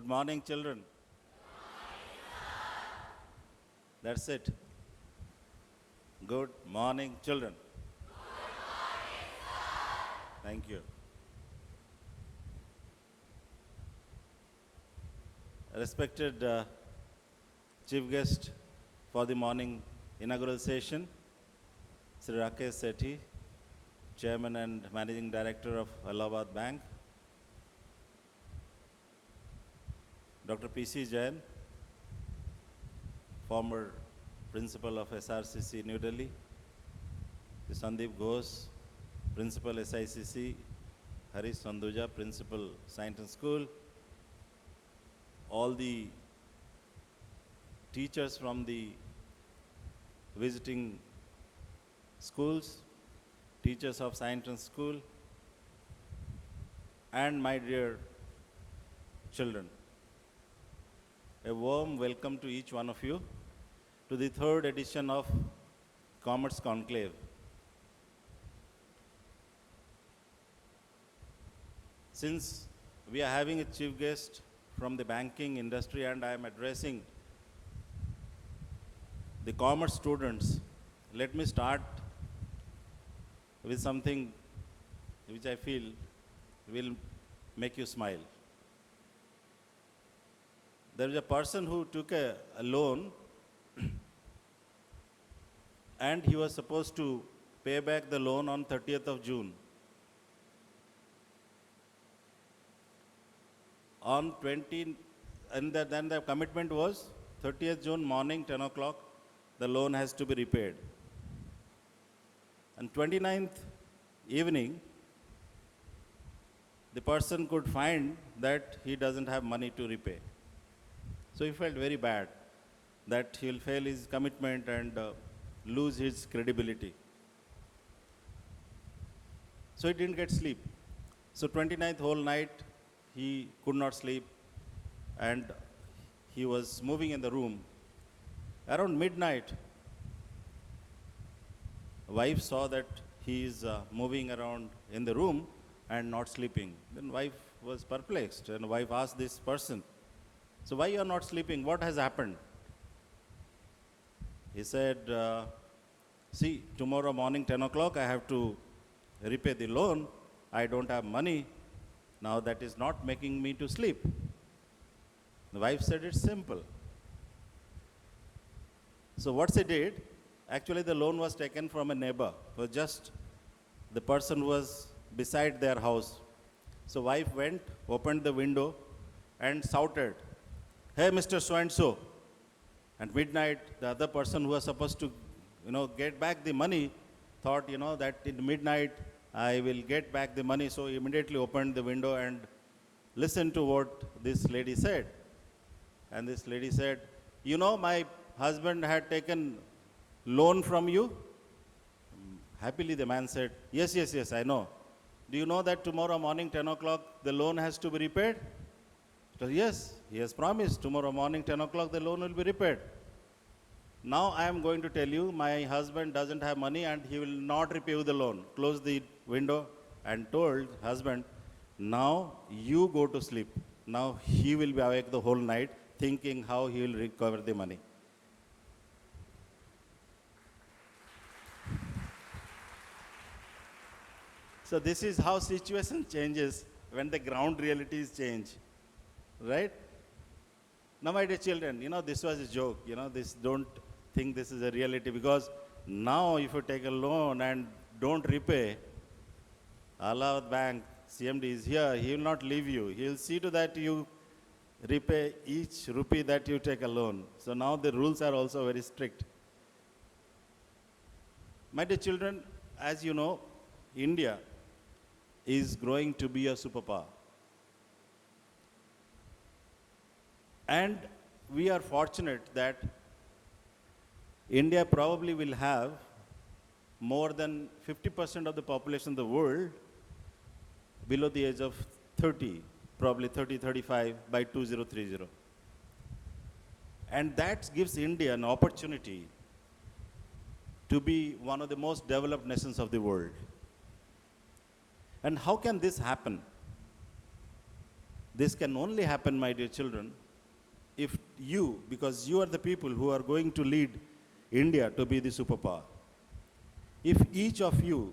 morning, children. That's it. Good morning, children. Thank you. Respected chief guest for the morning inaugural session, Sri Rakesh Sethi, Chairman and Managing Director of Allahabad Bank, Dr. P.C. Jain, former Principal of SRCC New Delhi, Sandeep Ghosh, Principal SICC, Harish Sanduja, Principal Science School, all the teachers from the visiting schools, teachers of Science School, and my dear children. A warm welcome to each one of you to the third edition of Commerce Conclave. Since we are having a chief guest from the banking industry and I am addressing the commerce students, let me start with something which I feel will make you smile. There is a person who took a loan and he was supposed to pay back the loan on 30th of June. On 20, and then the commitment was 30th June morning, 10 o'clock, the loan has to be repaid. And 29th evening, the person could find that he doesn't have money to repay. So he felt very bad that he will fail his commitment and lose his credibility. So he didn't get sleep. So 29th whole night, he could not sleep and he was moving in the room. Around midnight, wife saw that he is moving around in the room and not sleeping. Then wife was perplexed and wife asked this person, so why you are not sleeping? What has happened? He said, see, tomorrow morning 10 o'clock I have to repay the loan. I don't have money. Now that is not making me to sleep. The wife said it's simple. So what she did, actually the loan was taken from a neighbor, was just the person who was beside their house. So wife went, opened the window and shouted, hey Mr. So-and-so. And midnight, the other person who was supposed to, get back the money thought, that in midnight I will get back the money. So he immediately opened the window and listened to what this lady said. And this lady said, my husband had taken loan from you. Happily the man said, yes, I know. Do you know that tomorrow morning 10 o'clock the loan has to be repaid? He said, yes, he has promised tomorrow morning 10 o'clock the loan will be repaid. Now I am going to tell you, my husband doesn't have money and he will not repay the loan. Closed the window and told husband, now you go to sleep. Now he will be awake the whole night thinking how he will recover the money. So this is how situation changes when the ground realities change, right? Now my dear children, this was a joke, don't think this is a reality, because now if you take a loan and don't repay, Allahabad Bank CMD is here, he will not leave you. He will see to that you repay each rupee that you take a loan. So now the rules are also very strict. My dear children, as you know, India is growing to be a superpower. And we are fortunate that India probably will have more than 50% of the population of the world below the age of 30, probably 30, 35 by 2030. And that gives India an opportunity to be one of the most developed nations of the world. And how can this happen? This can only happen, my dear children, if you, because you are the people who are going to lead India to be the superpower. If each of you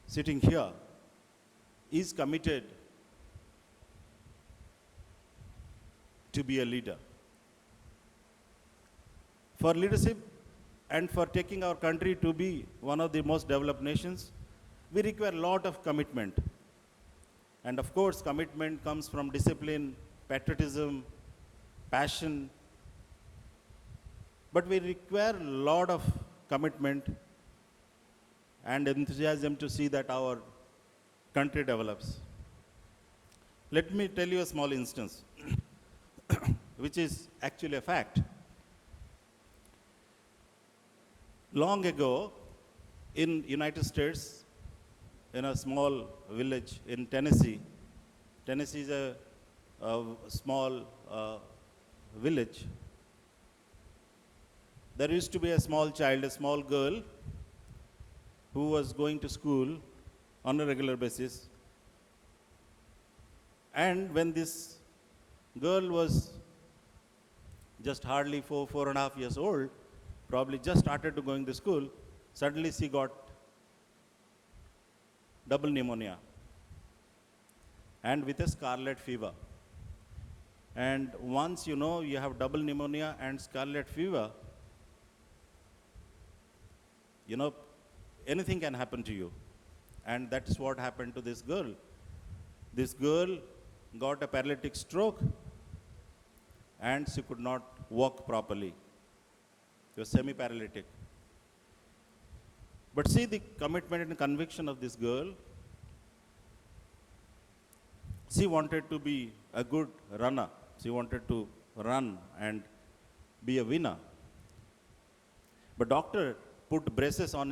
sitting here is committed to be a leader, for leadership and for taking our country to be one of the most developed nations, we require a lot of commitment. And of course, commitment comes from discipline, patriotism, passion. But we require a lot of commitment and enthusiasm to see that our country develops. Let me tell you a small instance, which is actually a fact. Long ago, in United States, in a small village in Tennessee, Tennessee is a small village. There used to be a small child, a small girl, who was going to school on a regular basis. And when this girl was just hardly 4.5 years old, probably just started to going to school, suddenly she got double pneumonia and with a scarlet fever. And once you know you have double pneumonia and scarlet fever, you know, anything can happen to you. And that's what happened to this girl. This girl got a paralytic stroke and she could not walk properly. She was semi-paralytic. But see the commitment and conviction of this girl. She wanted to be a good runner. She wanted to run and be a winner. But doctor put braces on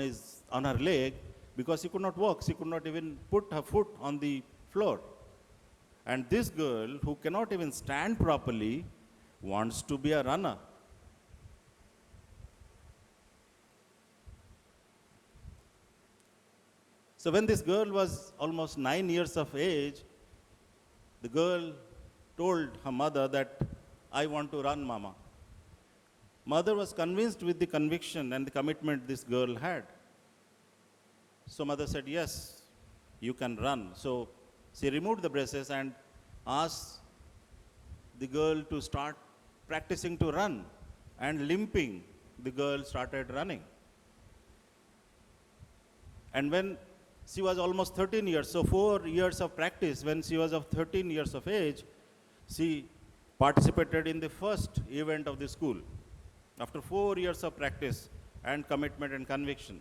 her leg because she could not walk. She could not even put her foot on the floor. And this girl, who cannot even stand properly, wants to be a runner. So when this girl was almost 9 years of age, the girl told her mother that, I want to run, Mama. Mother was convinced with the conviction and the commitment this girl had. So mother said, yes, you can run. So she removed the braces and asked the girl to start practicing to run. And limping, the girl started running. And when she was almost 13 years, so 4 years of practice, when she was of 13 years of age, she participated in the first event of the school. After 4 years of practice and commitment and conviction.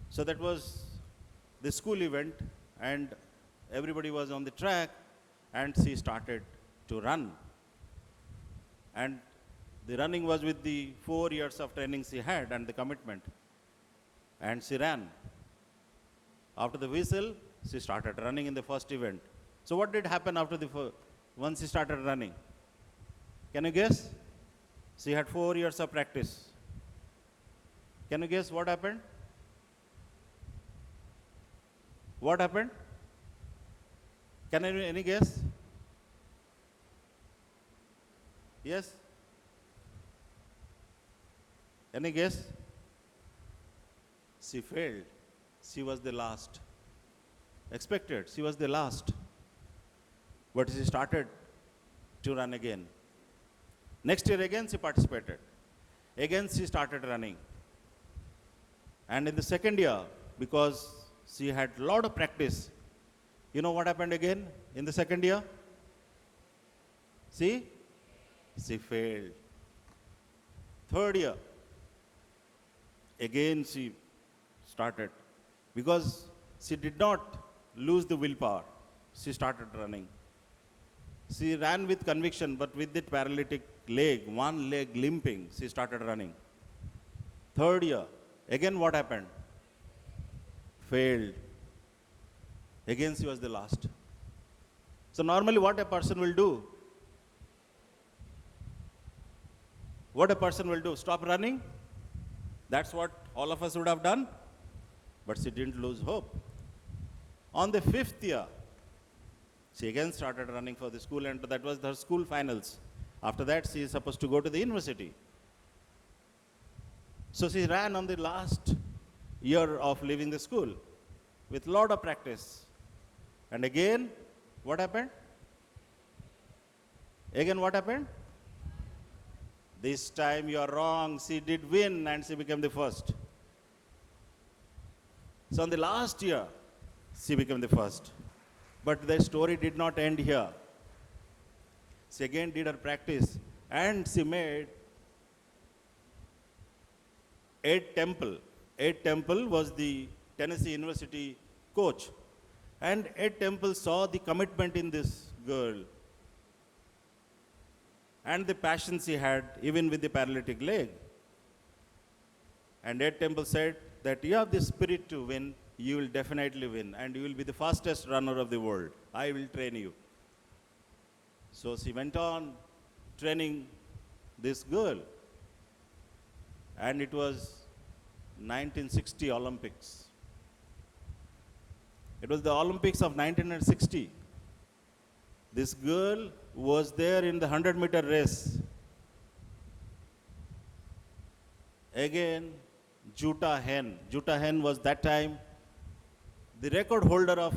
So that was the school event, and everybody was on the track, and she started to run. And the running was with the 4 years of training she had and the commitment. And she ran. After the whistle, she started running in the first event. So what did happen after once she started running? Can you guess? She had 4 years of practice. Can you guess what happened? What happened? Can any guess? Yes? Any guess? She failed. She was the last. Expected, she was the last. But she started to run again. Next year again she participated. Again she started running. And in the second year, because she had a lot of practice, you know what happened again in the second year? See? She failed. Third year, again she started. Because she did not lose the willpower, she started running. She ran with conviction, but with the paralytic leg, one leg limping, she started running. Third year, again what happened? Failed. Again she was the last. So normally what a person will do? What a person will do? Stop running? That's what all of us would have done. But she didn't lose hope. On the 5th year, She again started running for the school, and that was her school finals. After that, she is supposed to go to the university. So she ran on the last year of leaving the school with lot of practice. And again, what happened? Again, what happened? This time you are wrong. She did win and she became the first. So on the last year, she became the first. But the story did not end here. She again did her practice and she made Ed Temple. Ed Temple was the Tennessee University coach. And Ed Temple saw the commitment in this girl and the passion she had, even with the paralytic leg. And Ed Temple said that you have the spirit to win, you will definitely win, and you will be the fastest runner of the world. I will train you. So she went on training this girl. And it was 1960 Olympics. It was the Olympics of 1960. This girl was there in the 100-meter race. Again, Jutta Hen. Jutta Hen was that time the record holder of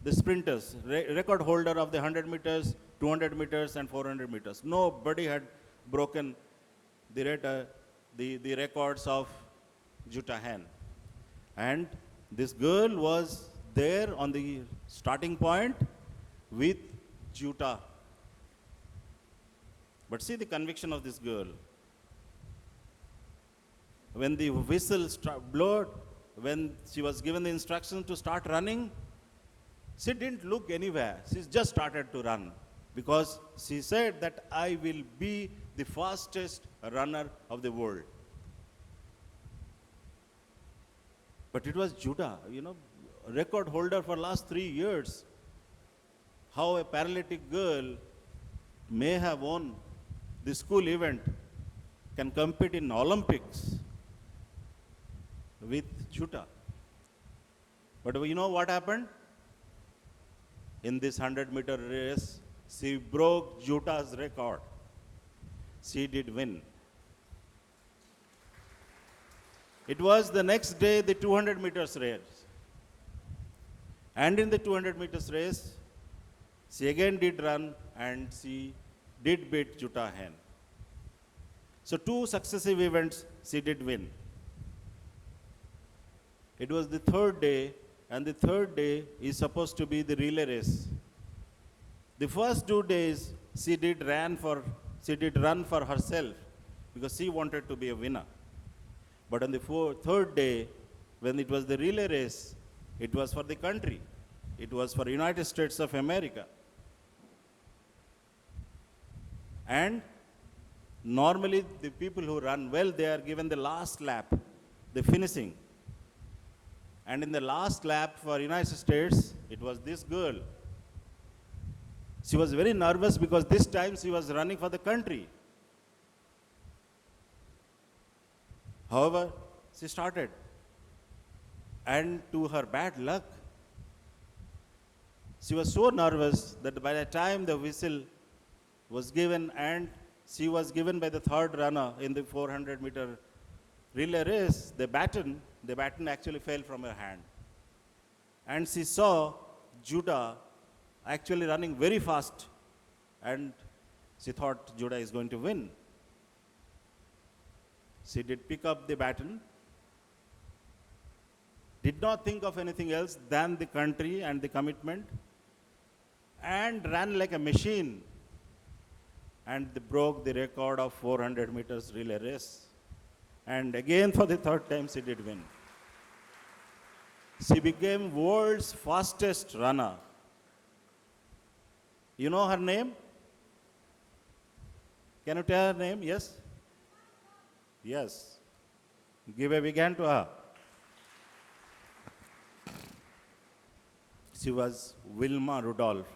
the sprinters, record holder of the 100 meters, 200 meters, and 400 meters. Nobody had broken the records of Jutta Hen. And this girl was there on the starting point with Jutta. But see the conviction of this girl. When the whistle blew, when she was given the instruction to start running, she didn't look anywhere. She just started to run because she said that I will be the fastest runner of the world. But it was Jutta, record holder for last 3 years. How a paralytic girl may have won the school event can compete in Olympics with Jutta. But you know what happened? In this 100-meter race, she broke Jutta's record. She did win. It was the next day, the 200 meters race. And in the 200 meters race, she again did run and she did beat Jutta Hen. So 2 successive events she did win. It was the 3rd day, and the 3rd day is supposed to be the relay race. The first 2 days she did run for herself because she wanted to be a winner. But on the 3rd day, when it was the relay race, it was for the country. It was for United States of America. And normally the people who run well, they are given the last lap, the finishing. And in the last lap for United States, it was this girl. She was very nervous because this time she was running for the country. However, she started. And to her bad luck, she was so nervous that by the time the whistle was given and she was given by the 3rd runner in the 400-meter relay race, the baton actually fell from her hand. And she saw Jutta actually running very fast, and she thought Jutta is going to win. She did pick up the baton, did not think of anything else than the country and the commitment, and ran like a machine, and they broke the record of 400 meters relay race. And again, for the 3rd time, she did win. She became world's fastest runner. You know her name? Can you tell her name? Yes? Yes. Give a big hand to her. She was Wilma Rudolph.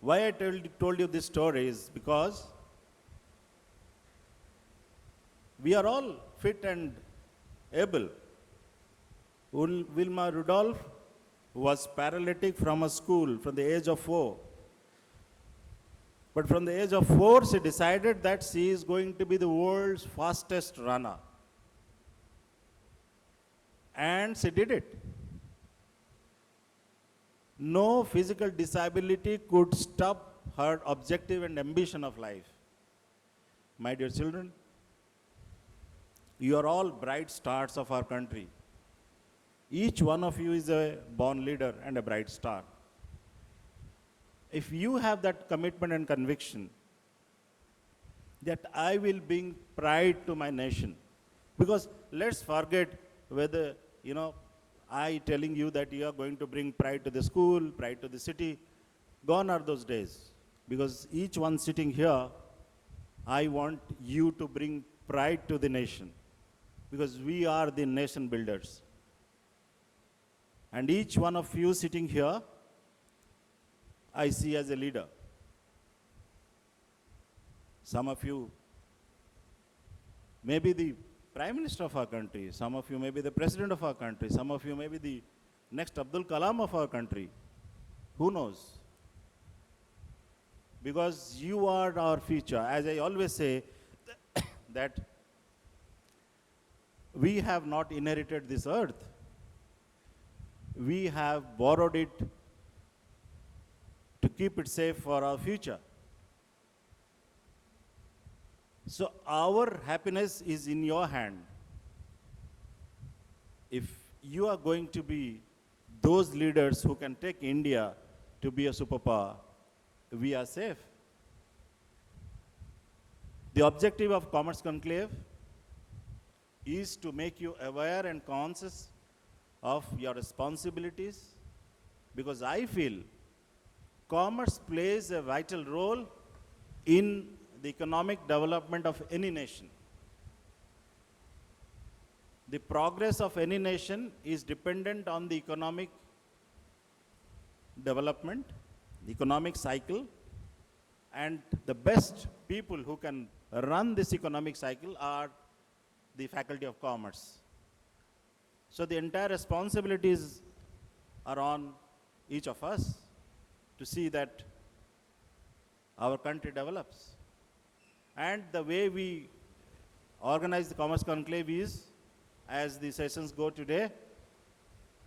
Why I told you this story is because we are all fit and able. Wilma Rudolph was paralytic from a school from the age of 4. But from the age of 4, she decided that she is going to be the world's fastest runner. And she did it. No physical disability could stop her objective and ambition of life. My dear children, you are all bright stars of our country. Each one of you is a born leader and a bright star. If you have that commitment and conviction that I will bring pride to my nation, because let's forget whether, I telling you that you are going to bring pride to the school, pride to the city, gone are those days. Because each one sitting here, I want you to bring pride to the nation, because we are the nation builders. And each one of you sitting here, I see as a leader. Some of you may be the Prime Minister of our country, some of you may be the President of our country, some of you may be the next Abdul Kalam of our country. Who knows? Because you are our future. As I always say, that we have not inherited this earth. We have borrowed it to keep it safe for our future. So our happiness is in your hand. If you are going to be those leaders who can take India to be a superpower, we are safe. The objective of Commerce Conclave is to make you aware and conscious of your responsibilities, because I feel commerce plays a vital role in the economic development of any nation. The progress of any nation is dependent on the economic development, the economic cycle, and the best people who can run this economic cycle are the Faculty of Commerce. So the entire responsibilities are on each of us to see that our country develops. And the way we organize the Commerce Conclave is, as the sessions go today,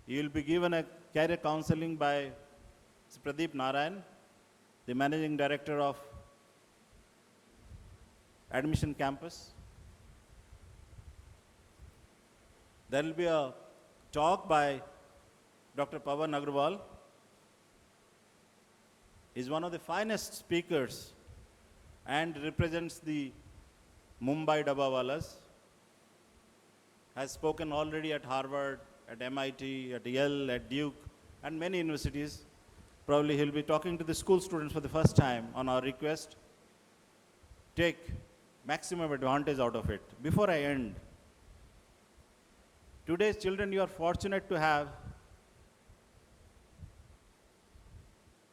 you will be given a career counseling by Pradeep Narayan, the Managing Director of Admission Campus. There will be a talk by Dr. Pawan Agrawal. He is one of the finest speakers and represents the Mumbai Dabbawalas. Has spoken already at Harvard, at MIT, at Yale, at Duke, and many universities. Probably he'll be talking to the school students for the first time on our request. Take maximum advantage out of it. Before I end, today's children, you are fortunate to have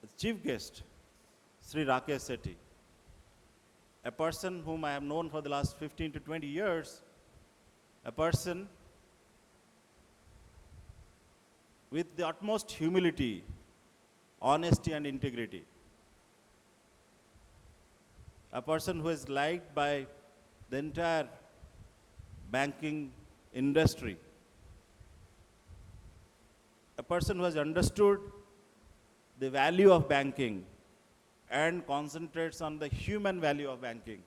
as chief guest, Sri Rakesh Sethi, a person whom I have known for the last 15 to 20 years, a person with the utmost humility, honesty and integrity, a person who is liked by the entire banking industry, a person who has understood the value of banking and concentrates on the human value of banking.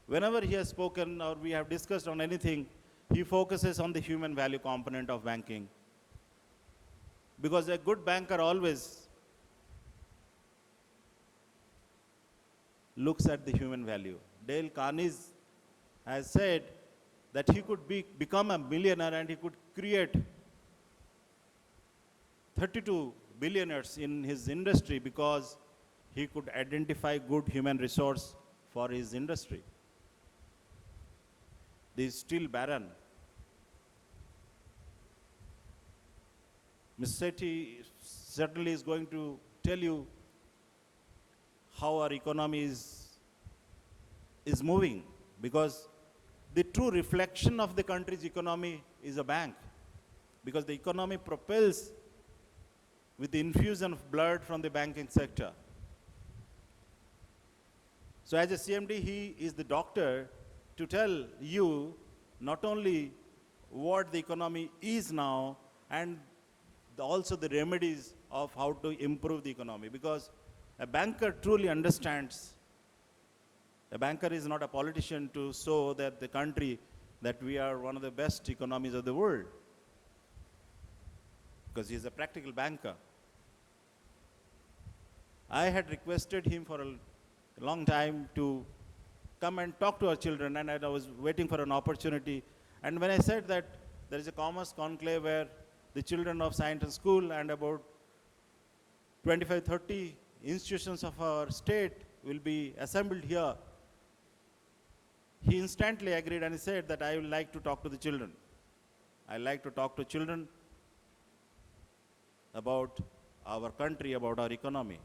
Whenever he has spoken or we have discussed on anything, he focuses on the human value component of banking. Because a good banker always looks at the human value. Dale Carnegie has said that he could become a millionaire and he could create 32 billionaires in his industry because he could identify good human resource for his industry. The steel baron, Ms. Sethi certainly is going to tell you how our economy is moving, because the true reflection of the country's economy is a bank, because the economy propels with the infusion of blood from the banking sector. So as a CMD, he is the doctor to tell you not only what the economy is now and also the remedies of how to improve the economy, because a banker truly understands. A banker is not a politician to show that the country that we are one of the best economies of the world, because he is a practical banker. I had requested him for a long time to come and talk to our children, and I was waiting for an opportunity. And when I said that there is a Commerce Conclave where the children of SAI International School and about 25, 30 institutions of our state will be assembled here, he instantly agreed and he said that I would like to talk to the children. I like to talk to children about our country, about our economy.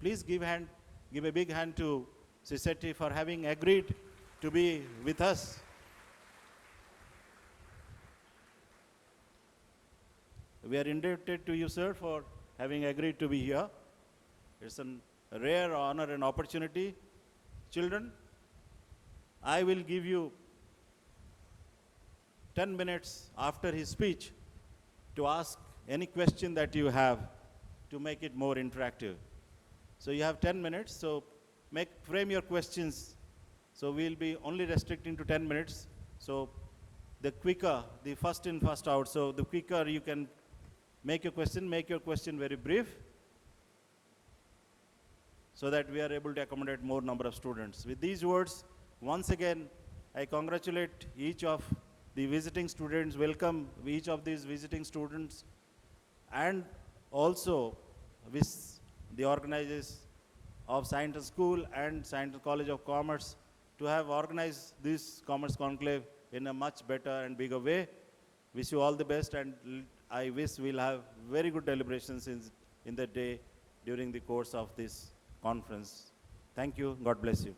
Please give a big hand to society for having agreed to be with us. We are indebted to you, sir, for having agreed to be here. It's a rare honor and opportunity. Children, I will give you 10 minutes after his speech to ask any question that you have to make it more interactive. So you have 10 minutes, so frame your questions. So we'll be only restricting to 10 minutes. So the quicker, the first in, first out, so the quicker you can make your question very brief, so that we are able to accommodate more number of students. With these words, once again, I congratulate each of the visiting students, welcome each of these visiting students, and also wish the organizers of SAI International School and SAI International College of Commerce to have organized this Commerce Conclave in a much better and bigger way. Wish you all the best, and I wish we'll have very good deliberations in the day during the course of this conference. Thank you. God bless you.